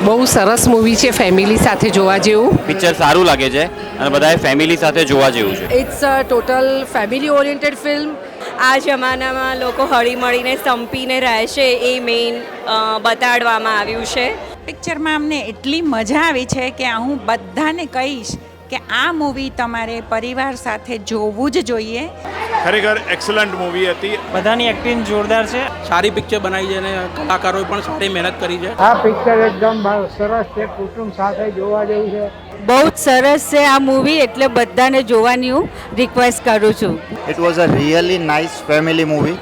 બહુ સરસ મૂવી છે, ફેમિલી સાથે જોવા જેવું. પિક્ચર સારું લાગે છે અને બધાએ ફેમિલી સાથે જોવા જેવું છે. It's a total family oriented film. આ જમાનામાં લોકો હળીમળીને સંપીને રહેશે એ મેઇન બતાડવામાં આવ્યું છે. પિક્ચરમાં અમને એટલી મજા આવી છે કે હું બધાને કહીશ કે આ મૂવી તમારે પરિવાર સાથે જોવું જ જોઈએ. ખરેખર એક્સલન્ટ મૂવી હતી. બધાની એક્ટિંગ જોરદાર છે. સારી પિક્ચર બનાવી છે અને કલાકારોએ પણ સારી મહેનત કરી છે. આ પિક્ચર એકદમ સરસ છે, કુટુંબ સાથે જોવા જેવું છે. બહુ જ સરસ છે આ મૂવી, એટલે બધાને જોવાની હું રિક્વેસ્ટ કરું છું. It was a really nice family movie.